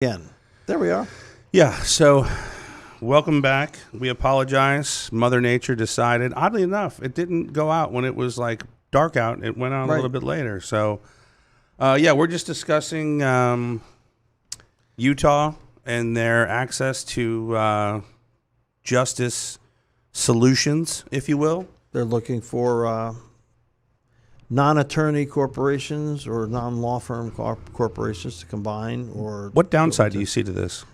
Again, there we are. Yeah, so welcome back. We apologize. Mother Nature decided, oddly enough, it didn't go out when it was like dark out. It went out a little Right. bit later. So, yeah, we're just discussing Utah and their access to justice solutions, if you will. They're looking for non-attorney corporations or non-law firm corporations to combine. Or What downside do you see to this?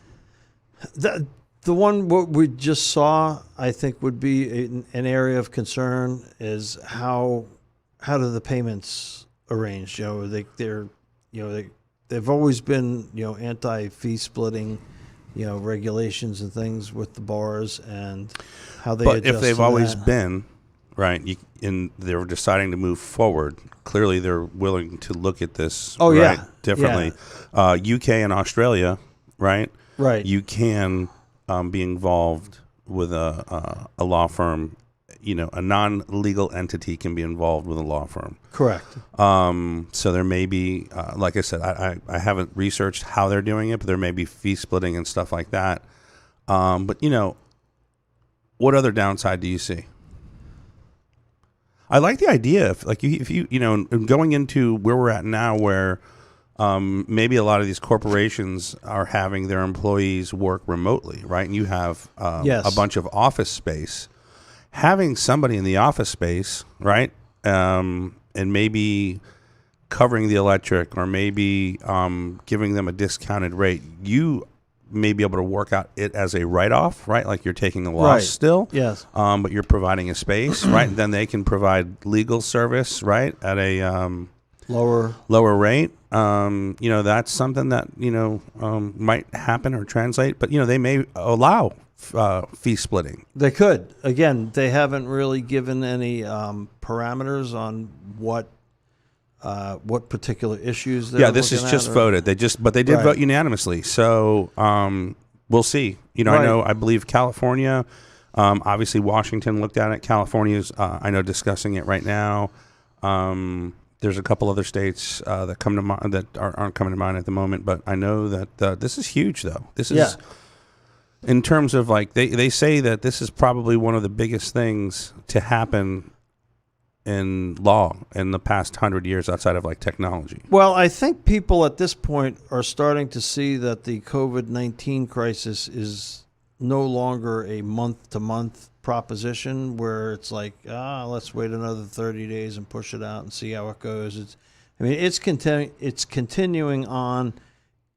the one what we just saw, I think, would be an area of concern is how do the payments arranged? They've always been anti-fee splitting, regulations and things with the bars and how they. But adjust if they've to always that. been, right, and they're deciding to move forward, clearly they're willing to look at this Oh, right, yeah. differently. UK and Australia, right? Right. You can be involved with a law firm. A non-legal entity can be involved with a law firm. Correct. So there may be, like I said, I haven't researched how they're doing it, but there may be fee splitting and stuff like that. But what other downside do you see? I like the idea if you going into where we're at now, where maybe a lot of these corporations are having their employees work remotely, right? And you have Yes. a bunch of office space. Having somebody in the office space, right, and maybe covering the electric, or maybe giving them a discounted rate, you may be able to work out it as a write-off, right? Like you're taking a loss Right. still, Yes. but you're providing a space, right? And then they can provide legal service, right, at a Lower. lower rate. That's something that might happen or translate, but they may allow fee splitting. They could. Again, they haven't really given any parameters on what particular issues they're Yeah, this is looking just at, or- voted. But they did Right. vote unanimously. So we'll see. Right. I believe California, obviously Washington looked at it. California's, I know, discussing it right now. There's a couple other states that come to mind that aren't coming to mind at the moment, but I know that this is huge, though. This is, Yeah. in terms of like, they say that this is probably one of the biggest things to happen in law in the past 100 years outside of like technology. Well, I think people at this point are starting to see that the COVID-19 crisis is no longer a month-to-month proposition where it's like, let's wait another 30 days and push it out and see how it goes. It's continuing on.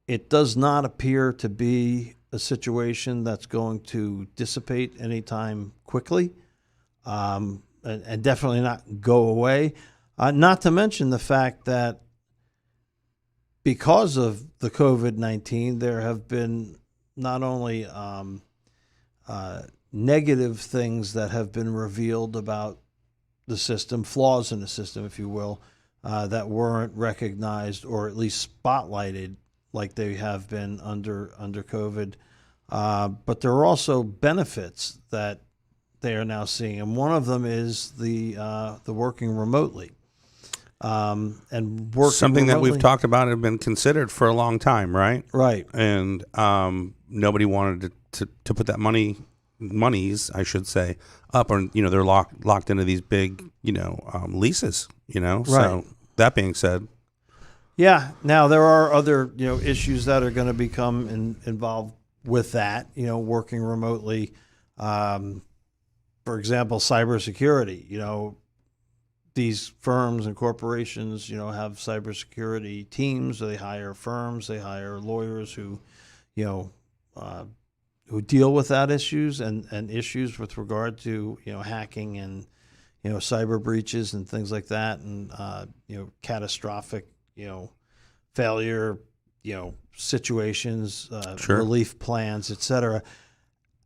It does not appear to be a situation that's going to dissipate anytime quickly, and definitely not go away. Not to mention the fact that because of the COVID-19, there have been not only negative things that have been revealed about the system, flaws in the system, if you will, that weren't recognized or at least spotlighted like they have been under COVID. But there are also benefits that they are now seeing, and one of them is the working remotely. And working Something that we've remotely- talked about and been considered for a long time, right? right. And nobody wanted to put that monies, I should say, up, or they're locked into these big leases. Right. So that being said, Yeah. Now there are other issues that are going to become involved with that. Working remotely. For example, cybersecurity. These firms and corporations, have cybersecurity teams. They hire firms. They hire lawyers who deal with that issues and issues with regard to hacking and cyber breaches and things like that, and catastrophic failure situations, Sure. relief plans, etc.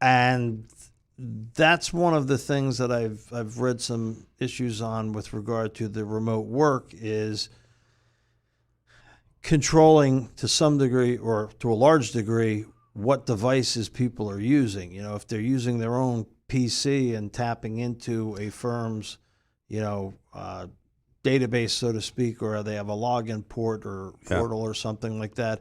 And that's one of the things that I've read some issues on with regard to the remote work is controlling to some degree or to a large degree what devices people are using. If they're using their own PC and tapping into a firm's, database, so to speak, or they have a login port or Yeah. portal or something like that.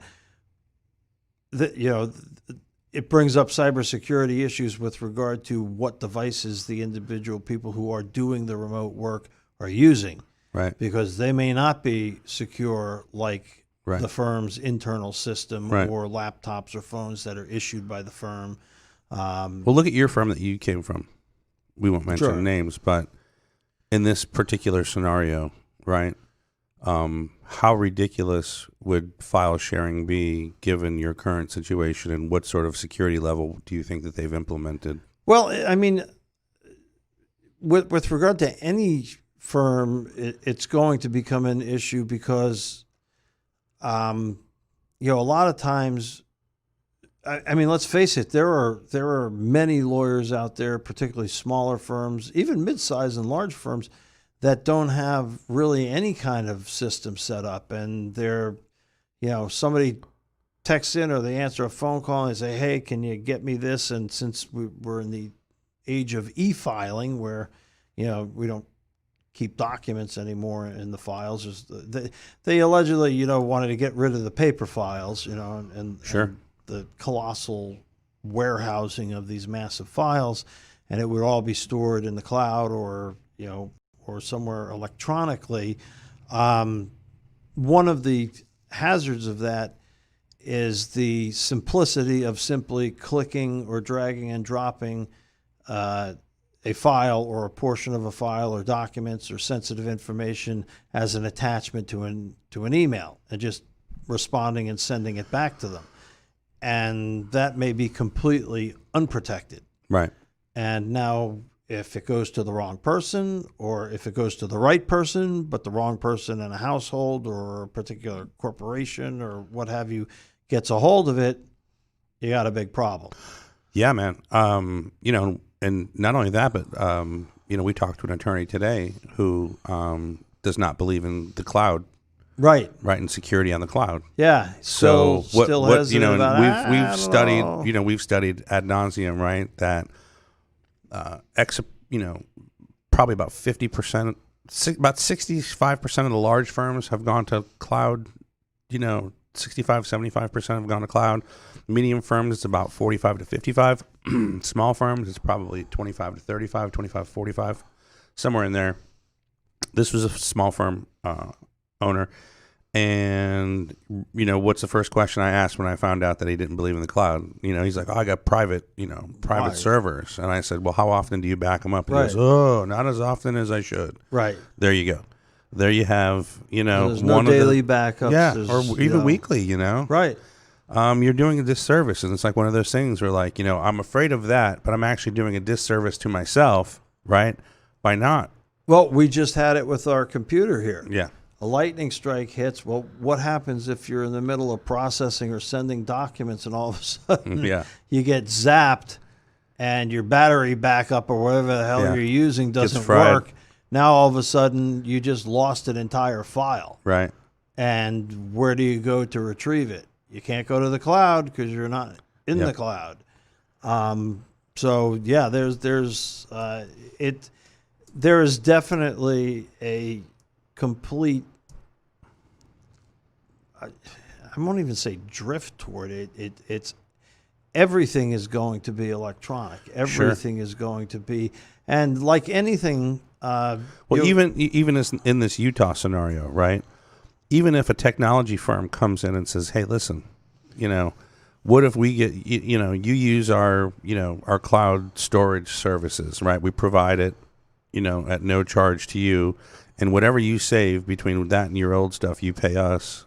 it brings up cybersecurity issues with regard to what devices the individual people who are doing the remote work are using, Right. because they may not be secure like Right. the firm's internal system Right. or laptops or phones that are issued by the firm. Well, look at your firm that you came from. We won't mention Sure. names, but in this particular scenario, right? How ridiculous would file sharing be given your current situation, and what sort of security level do you think that they've implemented? Well, I mean, with regard to any firm, it's going to become an issue because, a lot of times, I mean, let's face it, there are many lawyers out there, particularly smaller firms, even mid-sized and large firms, that don't have really any kind of system set up, and they're, somebody texts in or they answer a phone call and say, "Hey, can you get me this?" And since we're in the age of e-filing, where we don't keep documents anymore in the files, they allegedly wanted to get rid of the paper files, and Sure. the colossal warehousing of these massive files, and it would all be stored in the cloud or somewhere electronically. One of the hazards of that is the simplicity of simply clicking or dragging and dropping a file or a portion of a file or documents or sensitive information as an attachment to an email and just responding and sending it back to them. And that may be completely unprotected. Right. And now, if it goes to the wrong person, or if it goes to the right person, but the wrong person in a household or a particular corporation or what have you gets a hold of it, you got a big problem. Yeah, man. And not only that, but we talked to an attorney today who does not believe in the cloud. Right. Right, and security on the cloud. Yeah. So still what hesitant about, we've studied, we've studied ad nauseum, right? That probably about 50%, about 65% of the large firms have gone to cloud. 65-75% have gone to cloud. Medium firms, it's about 45 to 55. Small firms, it's probably 25 to 35, 25 to 45, somewhere in there. This was a small firm owner. And, what's the first question I asked when I found out that he didn't believe in the cloud? He's like, "Oh, I got private Right. servers." And I said, "Well, how often do you back them up?" He Right. goes, "Oh, not as often as I should." Right. There you go. There you have, There's no one of daily the, backups. yeah, There's, or even weekly, Right. You're doing a disservice. And it's like one of those things where, like, I'm afraid of that, but I'm actually doing a disservice to myself, right? By not. Well, we just had it with our computer here. Yeah. A lightning strike hits. Well, what happens if you're in the middle of processing or sending documents and all of a sudden Yeah. you get zapped and your battery backup or whatever the hell Yeah. you're using doesn't fried. work? Now all of a sudden you just lost an entire file. Right. And where do you go to retrieve it? You can't go to the cloud because you're not in Yep. the cloud. So yeah, there is definitely a complete, I won't even say drift toward it. It's everything is going to be electronic. Everything is going to be, and like anything. Well, even as in this Utah scenario, right? Even if a technology firm comes in and says, "Hey, listen, what if we get you use our our cloud storage services, right? We provide it, at no charge to you, and whatever you save between that and your old stuff, you pay us."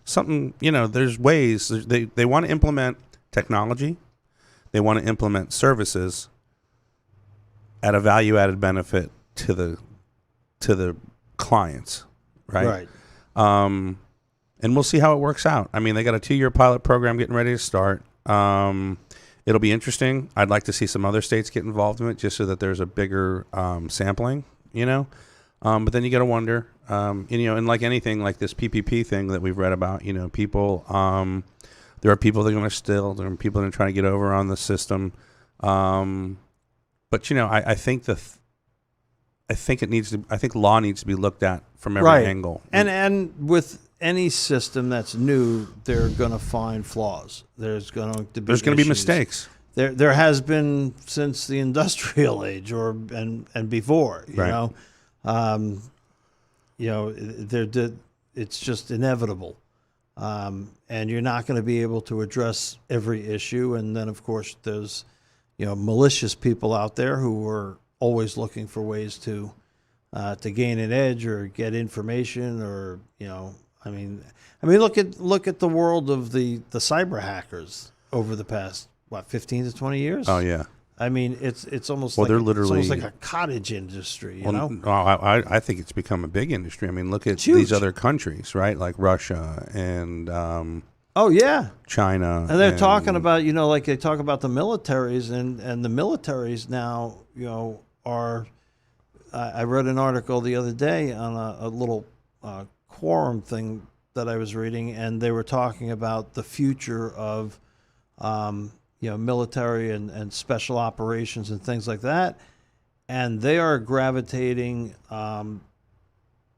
Something. There's ways they want to implement technology, they want to implement services at a value-added benefit to the clients, right? Right. And we'll see how it works out. I mean, they got a 2-year pilot program getting ready to start. It'll be interesting. I'd like to see some other states get involved in it just so that there's a bigger sampling, But then you got to wonder, and like anything like this PPP thing that we've read about, people, there are people that are going to steal. There are people that are trying to get over on the system. But, I think I think law needs to be looked at from every Right. angle. And with any system that's new, they're going to find flaws. There's going to be be issues. mistakes. There has been since the industrial age and before. Right. It's just inevitable. And you're not going to be able to address every issue. And then, of course, there's, malicious people out there who are always looking for ways to gain an edge or get information, or look at the world of the cyber hackers over the past 15 to 20 years. Oh yeah. I mean, it's almost Well, like they're literally it's almost like a cottage industry. You know? I think it's become a big industry. I mean, look at these other countries, right? Like Russia and oh yeah, China. And they're talking about, like they talk about the militaries, and the militaries now, are. I read an article the other day on a little quorum thing that I was reading, and they were talking about the future of, military and special operations and things like that, and they are gravitating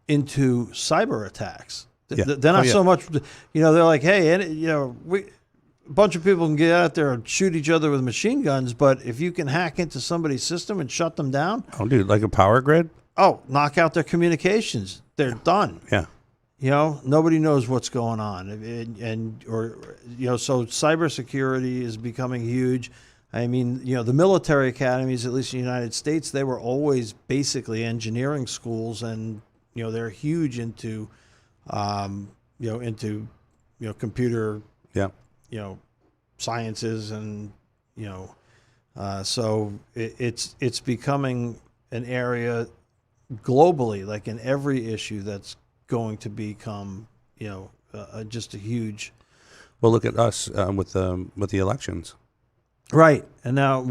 into cyber attacks. Yeah. They're not so much, they're like, hey, a bunch of people can get out there and shoot each other with machine guns, but if you can hack into somebody's system and shut them down, oh, dude, like a power grid. Oh, knock out their communications. They're done. Yeah. Nobody knows what's going on, so cybersecurity is becoming huge. I mean, the military academies, at least in the United States, they were always basically engineering schools, and they're huge into, computer, yeah, sciences, and so it's becoming an area globally, like in every issue, that's going to become, just a huge. Well, look at us with the elections. Right. And now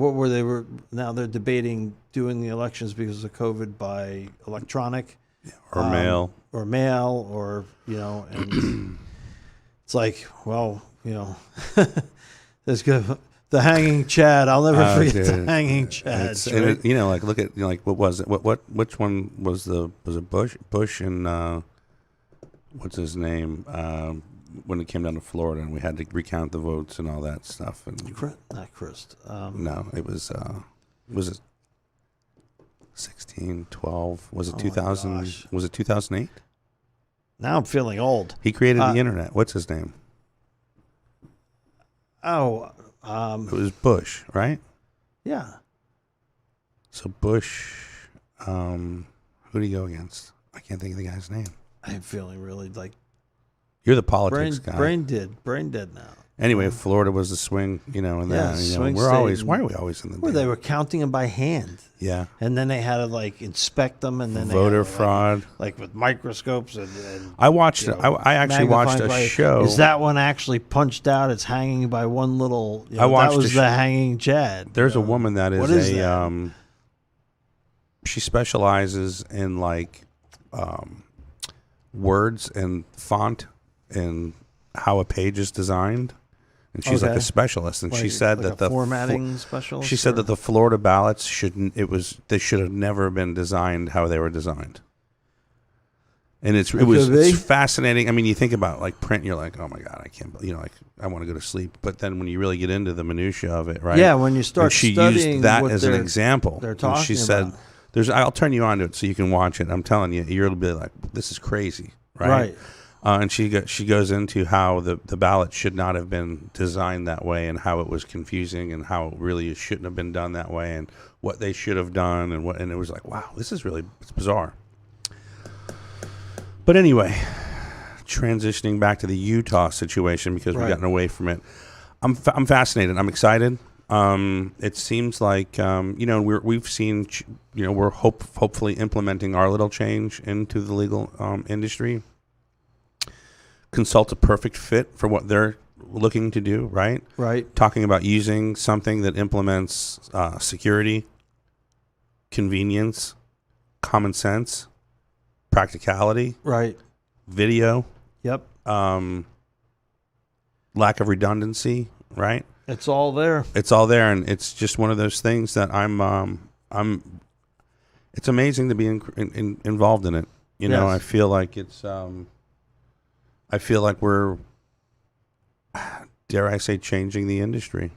now they're debating doing the elections because of COVID by electronic, or mail, or and it's like, well, there's good. The hanging Chad. I'll never forget the hanging Chad. Right? Look at what was it? Which one was it Bush and what's his name? When it came down to Florida and we had to recount the votes and all that stuff. And not Christ. No, it was it 16, 12? Was it 2000? Was it 2008? Now I'm feeling old. He created the internet. What's his name? It was Bush, right? Yeah. So Bush, who do you go against? I can't think of the guy's name. I'm feeling really like you're the politics guy. Brain dead now. Anyway, Florida was the swing, and yeah, then why are we always in the? Well, they were counting them by hand. Yeah. And then they had to inspect them, and then voter they had fraud, with microscopes and I watched. I actually watched a show. Is that one actually punched out? It's hanging by one little. I watched. That was the hanging Chad. There's a woman that is what is that? She specializes in words and font and how a page is designed. And she's like a specialist, and she said that the formatting specialist. She said that the Florida ballots should have never been designed how they were designed. And it's fascinating. I mean, you think about print, you're like, oh my god, I can't, I want to go to sleep. But then when you really get into the minutia of it, right? Yeah, when you start she studying used that as an example. They're talking. She said, I'll turn you on to it so you can watch it. I'm telling you, you'll be like, this is crazy, right? Right. And she goes into how the ballot should not have been designed that way, and how it was confusing, and how really it shouldn't have been done that way, and what they should have done, and it was like, wow, this is it's bizarre. But anyway, transitioning back to the Utah situation, because we've gotten away from it. I'm fascinated. I'm excited. It seems like we've seen we're hopefully implementing our little change into the legal industry. Consult's a perfect fit for what they're looking to do, right? Right. Talking about using something that implements security, convenience, common sense, practicality, right? Video. Yep. Lack of redundancy, right? It's all there. It's all there, and it's just one of those things that it's amazing to be involved in it. I feel like it's I feel like we're, dare I say, changing the industry.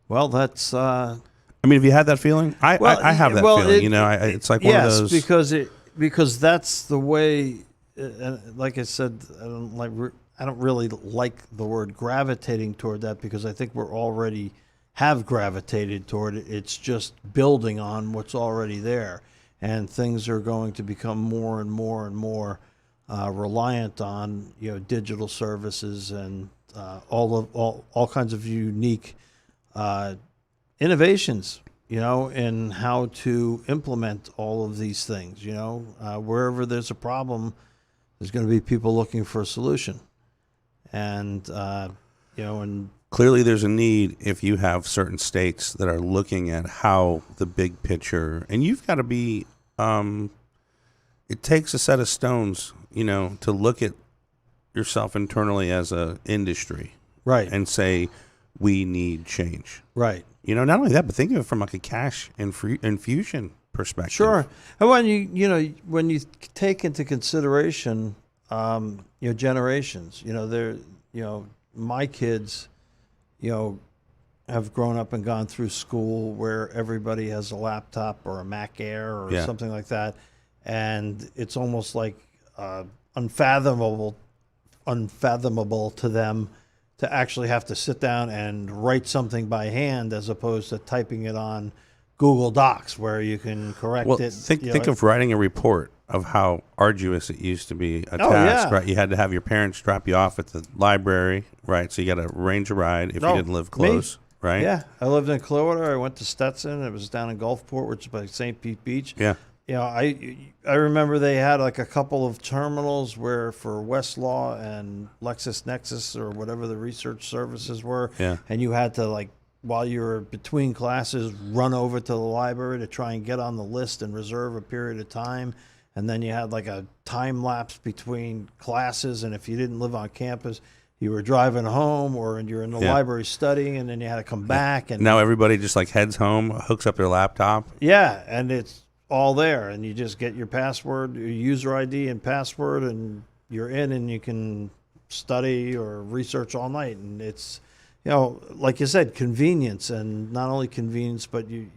Well, that's I mean, have you had that feeling? I have that feeling. It's like one of those. because that's the way. Like I said, I don't really like the word gravitating toward that, because I think we're already have gravitated toward it. It's just building on what's already there, and things are going to become more and more and more reliant on digital services and all kinds of unique innovations, in how to implement all of these things. Wherever there's a problem, there's going to be people looking for a solution, and and clearly there's a need if you have certain states that are looking at how the big picture, and you've got to be. It takes a set of stones, to look at yourself internally as a industry, right, and say we need change, right. Not only that, but think of it from like a cash infusion perspective. Sure. And when you take into consideration, generations, my kids, have grown up and gone through school where everybody has a laptop or a Mac Air or something like that, and it's almost like unfathomable to them to actually have to sit down and write something by hand, as opposed to typing it on Google Docs where you can correct it. Think of writing a report of how arduous it used to be a task, right? You had to have your parents drop you off at the library, right? So you got to arrange a ride if you didn't live close, right? Yeah, I lived in Clearwater. I went to Stetson. It was down in Gulfport, which is by St. Pete Beach. Yeah. I remember they had like a couple of terminals where for Westlaw and LexisNexis or whatever the research services were, and you had to, while you were between classes, run over to the library to try and get on the list and reserve a period of time. And then you had like a time lapse between classes, and if you didn't live on campus, you were driving home, or you're in the library studying, and then you had to come back. And now everybody just heads home, hooks up their laptop. Yeah, and it's all there, and you just get your password, your user ID and password, and you're in, and you can study or research all night. And it's, like you said, convenience, and not only convenience, but you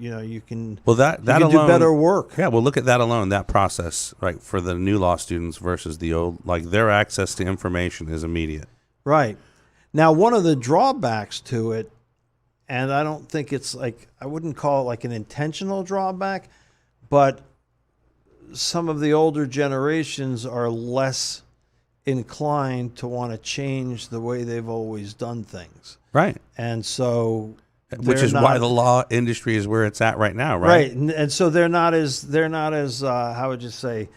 can that you can alone, do better work. Yeah, well, look at that alone, that process, right, for the new law students versus the old. Their access to information is immediate. Right. Now, one of the drawbacks to it, and I don't think it's I wouldn't call it an intentional drawback, but some of the older generations are less inclined to want to change the way they've always done things. Right. And so, which is why the law industry is where it's at right now, right? Right. And so they're not as how would you say,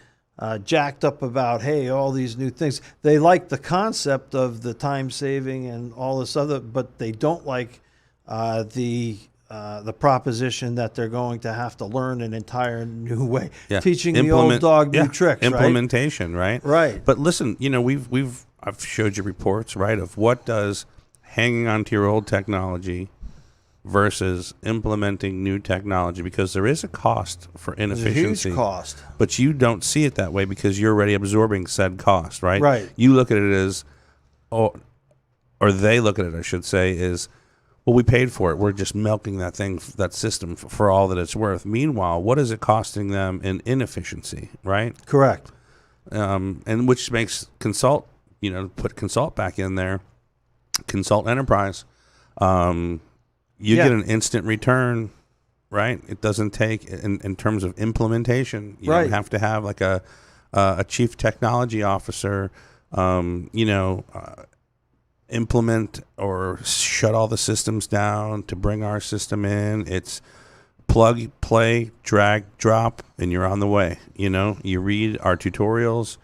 jacked up about, hey, all these new things. They like the concept of the time saving and all this other, but they don't like the proposition that they're going to have to learn an entire new way, teaching the old dog new tricks. Implementation, right? Right. But listen, I've showed you reports, right, of what does hanging on to your old technology versus implementing new technology, because there is a cost for inefficiency. There's a huge cost. But you don't see it that way because you're already absorbing said cost, right? Right. You look at it as, or they look at it, I should say, is, well, we paid for it. We're just milking that thing, that system for all that it's worth. Meanwhile, what is it costing them in inefficiency, right? Correct. And which makes Consult, put Consult back in there, Consult Enterprise. You get an instant return, right? It doesn't take, in terms of implementation, you don't have to have a chief technology officer, implement or shut all the systems down to bring our system in. It's plug, play, drag, drop, and you're on the way. You read our tutorials.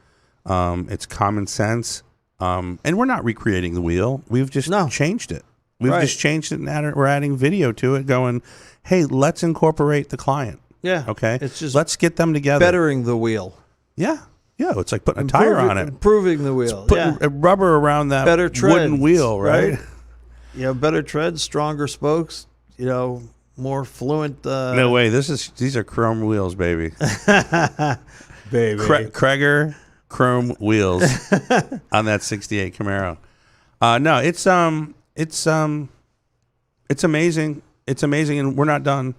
It's common sense. And we're not recreating the wheel. We've just changed it. We've just changed it, and we're adding video to it, going, hey, let's incorporate the client. Yeah. Okay. It's just let's get them together. Bettering the wheel. Yeah. Yeah. It's like putting a tire on it. Improving the wheel. Putting a rubber around that better treads, wooden wheel, right? Better treads, stronger spokes, more fluent. No way. These are chrome wheels, baby. Baby. Kreger chrome wheels on that 68 Camaro. No, it's amazing. It's amazing, and we're not done.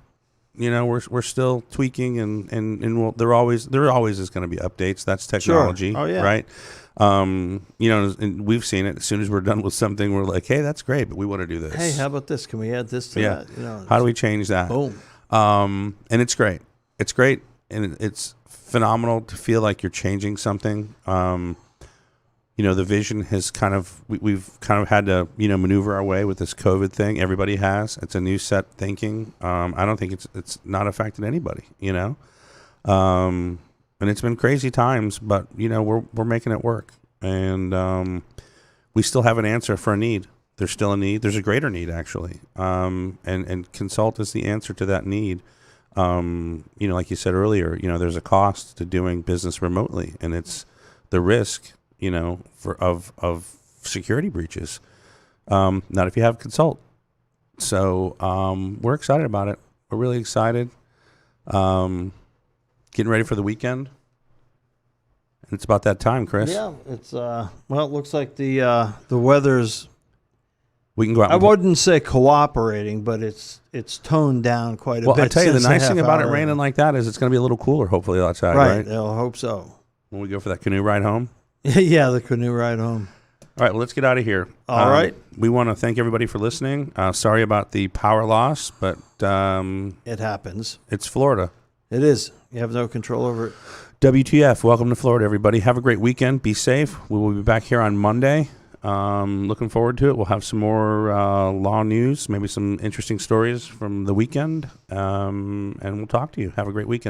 You know, we're still tweaking, and there always is going to be updates. That's technology, Sure. Oh, yeah. right? You know, and we've seen it. As soon as we're done with something, we're like, hey, that's great, but we want to do this. Hey, how about this? Can we add this to that? You know, How do we change that? boom. And it's great. It's great, and it's phenomenal to feel like you're changing something. You know, the vision has kind of, we've kind of had to, you know, maneuver our way with this COVID thing. Everybody has. It's a new set thinking. I don't think it's not affected anybody, you know. And it's been crazy times, but, you know, we're making it work. And we still have an answer for a need. There's still a need. There's a greater need, actually. And Consult is the answer to that need. You know, like you said earlier, you know, there's a cost to doing business remotely, and it's the risk, you know, of security breaches. Not if you have Consult. So we're excited about it. We're really excited. Getting ready for the weekend. And it's about that time, Chris. Yeah, it's well, it looks like the weather's, We can go out. I And wouldn't say cooperating, but it's toned down quite a well, bit. I tell you, the since nice thing about it half hour. raining like that is it's going to be a little cooler, hopefully, outside, Right, right? I'll hope so. When we go for that canoe ride home. Yeah, the canoe ride home. All right, well, let's get out of here. All right. We want to thank everybody for listening. Sorry about the power loss, but It happens. it's Florida. It is. You have no control over it. WTF. Welcome to Florida, everybody. Have a great weekend. Be safe. We will be back here on Monday. Looking forward to it. We'll have some more law news, maybe some interesting stories from the weekend, and we'll talk to you. Have a great weekend.